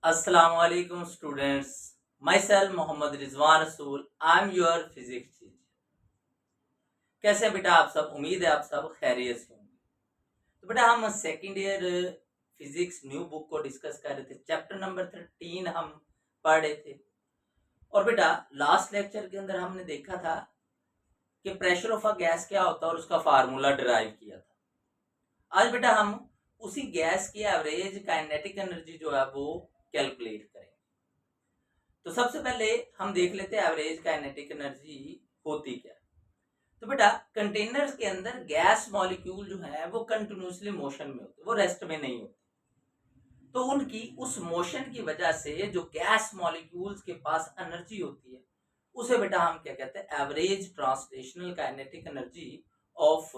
Assalamualaikum students. Myself Mohammad Rizwan Rasool. I'm your physics teacher. कैसे हैं बेटा आप सब? उम्मीद है आप सब खैरियत से होंगे। तो बेटा हम second year physics new book को डिस्कस कर रहे थे। चैप्टर नंबर 13 हम पढ़ रहे थे। और बेटा लास्ट लेक्चर के अंदर हमने देखा था कि प्रेशर ऑफ अ गैस क्या होता है और उसका फार्मूला डिराइव किया था। आज बेटा हम उसी गैस की एवरेज काइनेटिक एनर्जी जो है वो कैलकुलेट करेंगे। तो सबसे पहले हम देख लेते हैं एवरेज काइनेटिक एनर्जी होती क्या है। तो बेटा कंटेनर्स के अंदर गैस मॉलिक्यूल जो है वो कंटिन्यूसली मोशन में होते हैं, वो रेस्ट में नहीं होते। तो उनकी उस मोशन की वजह से जो गैस मॉलिक्यूल्स के पास एनर्जी होती है उसे बेटा हम क्या कहते हैं? Average translational kinetic energy of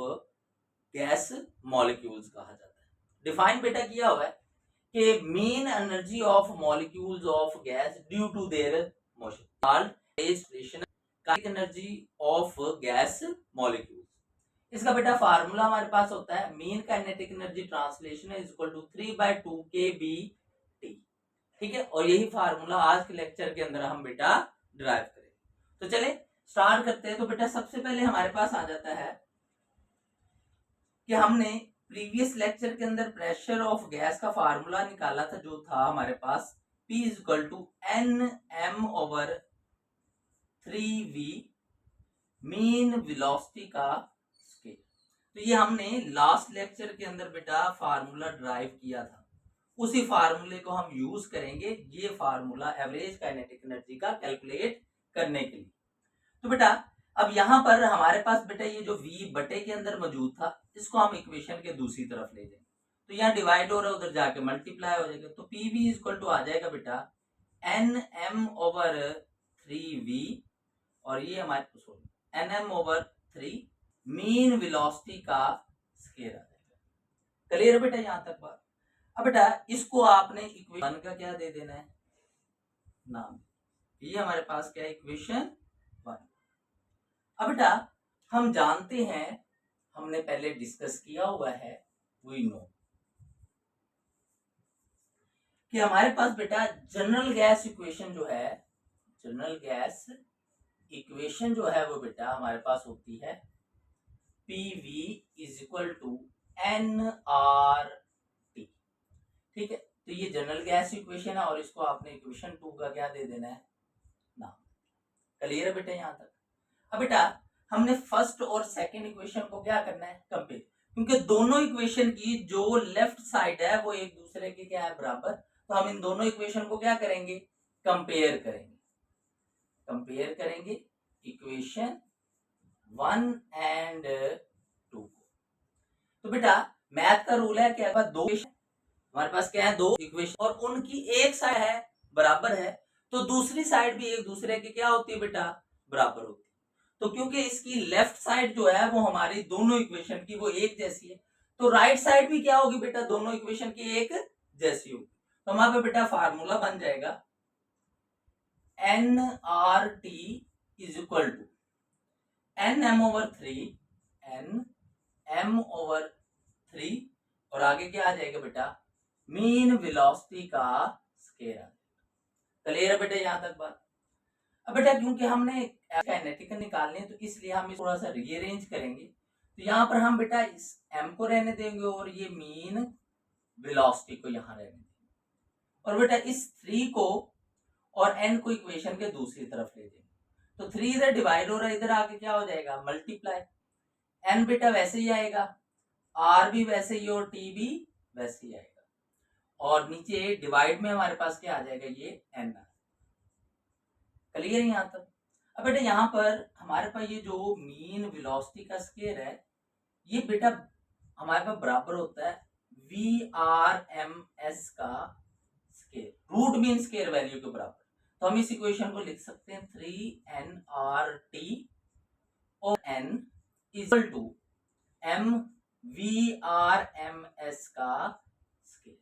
gas molecules कहा जाता है। डिफाइन बेटा किया हुआ है कि mean energy of molecules of gas due to their motion called kinetic energy of gas molecules। इसका बेटा फार्मूला हमारे पास होता है mean kinetic energy translation is equal to 3/2 kBT। ठीक है, और यही फार्मूला आज के लेक्चर के अंदर हम बेटा डिराइव करेंगे। तो चले स्टार्ट करते हैं। तो बेटा सबसे पहले हमारे पास आ जाता है कि हमने प्रीवियस लेक्चर के अंदर प्रेशर ऑफ गैस का फार्मूला निकाला था, जो था हमारे पास P is equal to Nm/3V mean velocity का स्केल। तो ये हमने लास्ट लेक्चर के अंदर बेटा फार्मूला ड्राइव किया था, उसी फार्मूले को हम यूज करेंगे ये फार्मूला एवरेज काइनेटिक एनर्जी का कैलकुलेट करने के लिए। तो बेटा अब यहाँ पर हमारे पास बेटा ये जो V बटे के अंदर मौजूद था इसको हम इक्वेशन के दूसरी तरफ ले जाएंगे। तो यहाँ डिवाइड हो रहा है, उधर जाके मल्टीप्लाई हो जाएगा। तो PV इक्वल टू आ जाएगा बेटा Nm/3V और ये हमारे Nm/3 मीन वेलोसिटी का स्केल आ जाएगा। क्लियर है बेटा यहाँ तक बात? अब बेटा इसको आपने इक्वेशन का क्या दे देना है? नाम। ये हमारे पास क्या है? इक्वेशन 1। अब बेटा हम जानते हैं, हमने पहले डिस्कस किया हुआ है, वी नो कि हमारे पास बेटा जनरल गैस इक्वेशन जो है, जनरल गैस इक्वेशन जो है वो बेटा हमारे पास होती है PV is equal to nRT। ठीक है, तो ये जनरल गैस इक्वेशन है और इसको आपने इक्वेशन 2 का क्या दे देना है? नाम। क्लियर है बेटा यहाँ तक? अब बेटा हमने फर्स्ट और सेकंड इक्वेशन को क्या करना है? कंपेयर, क्योंकि दोनों इक्वेशन की जो लेफ्ट साइड है वो एक दूसरे के क्या है? बराबर। तो हम इन दोनों इक्वेशन को क्या करेंगे? कंपेयर करेंगे। कंपेयर करेंगे इक्वेशन 1 एंड 2 को। तो बेटा मैथ का रूल है क्या? दो हमारे पास क्या है? दो इक्वेशन और उनकी एक साइड है बराबर है, तो दूसरी साइड भी एक दूसरे के क्या होती है बेटा? बराबर होती है। तो क्योंकि इसकी लेफ्ट साइड जो है वो हमारी दोनों इक्वेशन की वो एक जैसी है, तो राइट साइड भी क्या होगी बेटा? दोनों इक्वेशन की एक जैसी होगी। तो हमारे पे बेटा फार्मूला बन जाएगा nRT is equal to Nm/3 Nm/3 और आगे क्या आ जाएगा बेटा? मीन वेलोसिटी का स्केल। क्लियर है बेटा यहाँ तक बात? अब बेटा क्योंकि हमने काइनेटिक निकालनी है तो इसलिए हम थोड़ा सा रीअरेंज करेंगे। तो यहाँ पर हम बेटा इस m को रहने देंगे और ये मीन वेलोसिटी को यहाँ रहने देंगे, और बेटा इस 3 को और n को इक्वेशन के दूसरी तरफ ले देंगे। तो 3 इधर डिवाइड हो रहा है, इधर आके क्या हो जाएगा? मल्टीप्लाई। n बेटा वैसे ही आएगा, r भी वैसे ही और t भी वैसे ही आएगा, और नीचे डिवाइड में हमारे पास क्या आ जाएगा? ये n। क्लियर यहाँ तक? अब बेटा यहाँ पर हमारे पास ये जो मीन वेलोसिटी का स्केल है ये बेटा हमारे पास बराबर होता है VRMS का square, root mean square value के बराबर। तो हम इस इक्वेशन को लिख सकते हैं 3nRT और n इक्वल टू MVRMS का स्केल।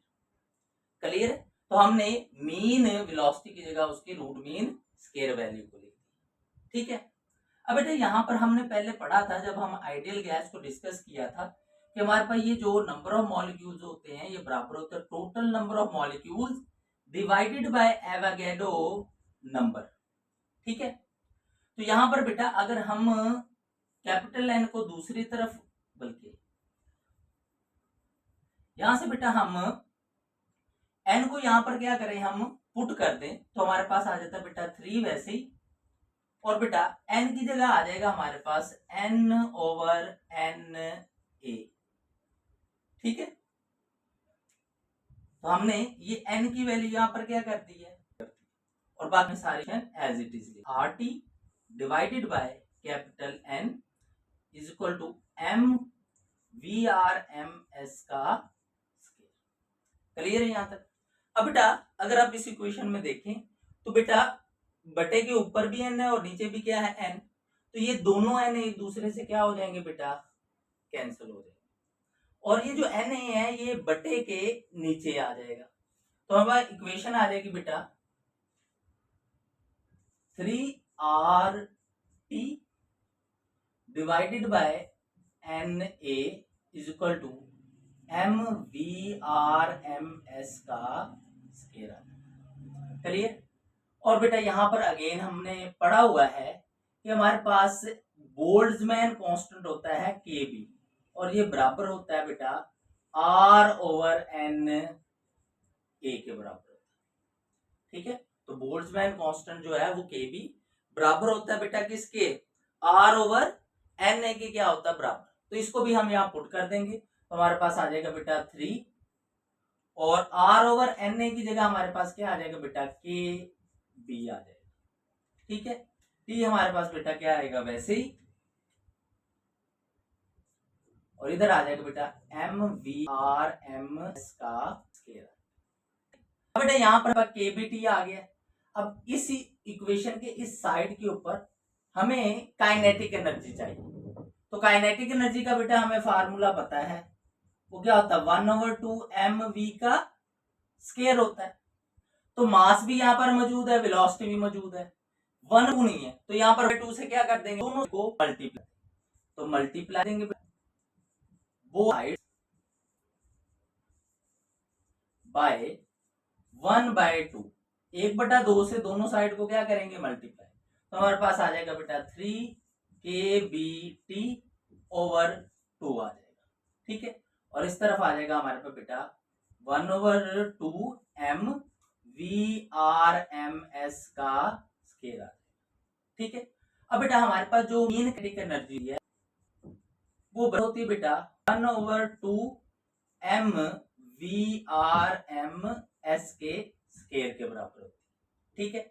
क्लियर है? तो हमने मीन वेलोसिटी की जगह उसकी रूट मीन स्केल वैल्यू को लिख दिया। ठीक है, अब बेटा यहाँ पर हमने पहले पढ़ा था जब हम आइडियल गैस को डिस्कस किया था कि हमारे पास ये जो नंबर ऑफ मॉलिक्यूल्स होते हैं ये बराबर होता है total number of molecules divided by Avogadro number. ठीक है, तो यहां पर बेटा अगर हम कैपिटल एन को दूसरी तरफ, बल्कि यहां से बेटा हम एन को यहां पर क्या करें, हम पुट कर दें तो हमारे पास आ जाता है बेटा 3 वैसे ही, और बेटा एन की जगह आ जाएगा हमारे पास एन ओवर एन ए। ठीक है, तो हमने ये एन की वैल्यू यहां पर क्या कर दी है, और बाद में सारी as it is R T divided by capital N is equal to M V R M S का स्केयर। क्लियर है यहां तक। अब बेटा अगर आप इस इक्वेशन में देखें तो बेटा बटे के ऊपर भी एन है और नीचे भी क्या है एन, तो ये दोनों एन एक दूसरे से क्या हो जाएंगे बेटा, कैंसिल हो जाएंगे, और ये जो एन है ये बटे के नीचे आ जाएगा, तो हमारा इक्वेशन आ जाएगी बेटा 3RT divided by N A is equal to M V R M S का स्केयर। क्लियर। और बेटा यहां पर अगेन हमने पढ़ा हुआ है कि हमारे पास बोल्ट्जमैन कांस्टेंट होता है के बी, और ये बराबर होता है बेटा आर ओवर एन ए के बराबर होता है। ठीक है, तो बोल्ट्जमैन कांस्टेंट जो है वो के बी बराबर होता है बेटा किसके, आर ओवर एन ए के क्या होता है बराबर, तो इसको भी हम यहाँ पुट कर देंगे तो हमारे पास आ जाएगा बेटा 3, और आर ओवर एन ए की जगह हमारे पास क्या आ जाएगा बेटा के बी आ जाएगा। ठीक है, टी हमारे पास बेटा क्या आएगा वैसे ही, और इधर आ जाएगा बेटा M V R M S का स्केयर। बेटा यहाँ पर के बी टी आ गया। अब इस इक्वेशन के इस साइड के ऊपर हमें काइनेटिक एनर्जी चाहिए, तो काइनेटिक एनर्जी का बेटा हमें फार्मूला पता है, वो क्या होता है 1/2 एम वी का स्केयर होता है। तो मास भी यहाँ पर मौजूद है, वेलोसिटी भी मौजूद है, 1 2 नहीं है, तो यहाँ पर 2 से क्या कर देंगे, दोनों को मल्टीप्लाई, तो मल्टीप्लाई देंगे बोथ साइड्स बाय 1/2, 1/2 से दोनों साइड को क्या करेंगे मल्टीप्लाई, तो हमारे पास आ जाएगा बेटा 3 के बी टी ओवर 2 आ जाएगा। ठीक है, और इस तरफ आ जाएगा हमारे पास बेटा 1/2 M V R M S का स्केयर आ जाएगा। ठीक है, अब बेटा हमारे पास जो मीन काइनेटिक एनर्जी है वो होती है बेटा 1/2 M V R M S के स्केयर के बराबर होती है। ठीक है,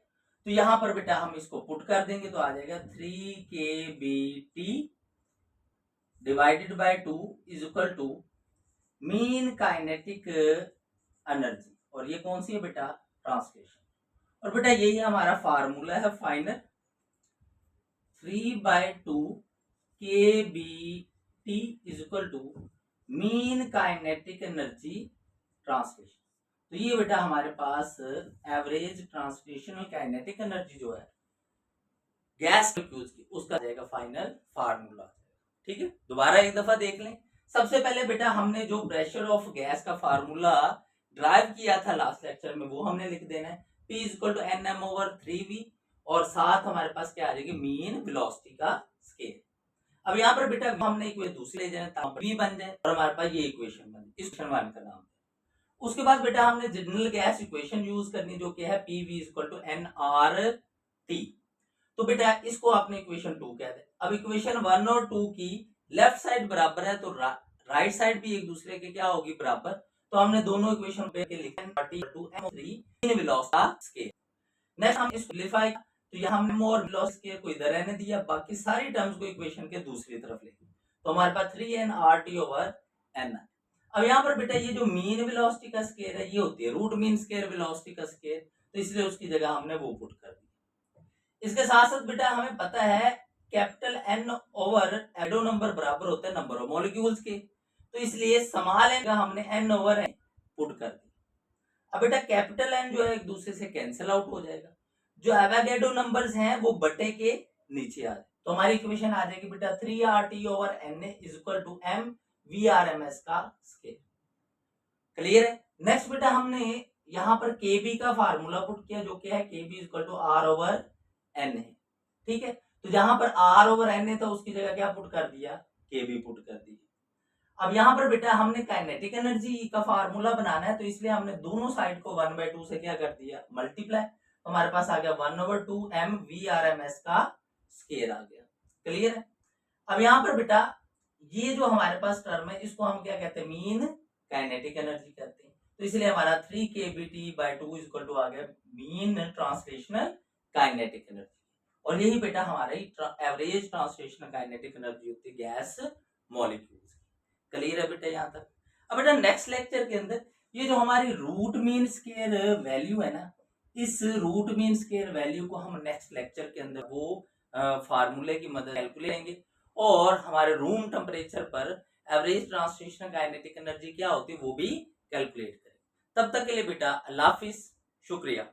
तो यहां पर बेटा हम इसको पुट कर देंगे तो आ जाएगा 3 K B T divided by 2 is equal to mean kinetic energy, और ये कौन सी है बेटा, ट्रांसलेशन, और बेटा यही हमारा फार्मूला है final 3/2 K B T is equal to mean kinetic energy translation. तो ये बेटा हमारे पास एवरेज ट्रांसलेशन और काइनेटिक एनर्जी जो है गैस मॉलिक्यूल्स की, उसका जाएगा फाइनल फार्मूला। ठीक है, दोबारा एक दफा देख लें। सबसे पहले बेटा हमने जो प्रेशर ऑफ गैस का फार्मूला ड्राइव किया था लास्ट लेक्चर में वो हमने लिख देना है, P is equal to N M over 3V, और साथ हमारे पास क्या आ जाएगी मीन वेलोसिटी का स्केल। अब यहाँ पर बेटा हमने इक्वेशन दूसरी ले जाए ताकि V बन जाए और हमारे पास ये इक्वेशन बन जाए, इस इक्वेशन का नाम। उसके बाद बेटा हमने जनरल गैस इक्वेशन यूज करनी जो कि है PV is equal to nRT, तो बेटा इसको आपने इक्वेशन 2 कह दे। अब इक्वेशन 1 और 2 की लेफ्ट साइड बराबर है तो राइट साइड भी एक दूसरे के क्या होगी बराबर, तो हमने दोनों इक्वेशन पे लिखे इन वेलोसिटी स्केल। नेक्स्ट हम इसको सिंपलीफाई, तो यहां हमने मोर वेलोसिटी स्केल को इधर रहने दिया, बाकी सारी टर्म्स को इक्वेशन के दूसरी तरफ लिखी, तो हमारे पास 3nRT ओवर n। अब यहाँ पर बेटा ये जो मीन वेलोसिटी का स्केल है ये होती है रूट मीन स्केल वेलोसिटी का स्केल, तो इसलिए उसकी जगह हमने वो पुट कर दी। इसके साथ साथ बेटा हमें पता है कैपिटल N ओवर एडो नंबर बराबर होता है नंबर ऑफ मॉलिक्यूल्स के, तो इसलिए स्मॉल n का हमने n ओवर n पुट कर दी। अब बेटा कैपिटल N जो है एक दूसरे से कैंसिल आउट हो जाएगा, जो एवोगैड्रो नंबर्स हैं वो बटे के नीचे आ जाए, तो हमारी इक्वेशन आ जाएगी बेटा 3RT over NA is equal to m VRMS का स्केल। क्लियर है। नेक्स्ट बेटा हमने यहाँ पर Kb का फार्मूला पुट किया, जो क्या है Kb इक्वल टू R/N है। ठीक है, तो जहां पर R/N है तो उसकी जगह क्या पुट कर दिया, Kb पुट कर दिया। अब यहाँ पर बेटा हमने काइनेटिक एनर्जी का फार्मूला बनाना है, तो इसलिए हमने दोनों साइड को 1/2 से क्या कर दिया, मल्टीप्लाई। तो हमारे पास आ गया 1/2 mvrms का स्केयर आ गया। क्लियर है। अब यहाँ पर बेटा ये जो हमारे पास टर्म है इसको हम क्या कहते हैं, मीन काइनेटिक एनर्जी कहते हैं। तो इसलिए हमारा 3kBT/2 इक्वल टू आ गया मीन ट्रांसलेशनल काइनेटिक एनर्जी। और यही बेटा हमारी एवरेज ट्रांसलेशनल काइनेटिक एनर्जी होती है गैस मॉलिक्यूल्स की। क्लियर है बेटा यहाँ तक। अब बेटा नेक्स्ट लेक्चर के अंदर ये जो हमारी रूट मीन स्केयर वैल्यू है ना, इस रूट मीन स्केयर वैल्यू को हम नेक्स्ट लेक्चर के अंदर वो फार्मूले की मदद कैलकुलेट करेंगे, और हमारे रूम टेम्परेचर पर एवरेज ट्रांसलेशनल काइनेटिक एनर्जी क्या होती है वो भी कैलकुलेट करेंगे। तब तक के लिए बेटा अल्लाह हाफिज, शुक्रिया।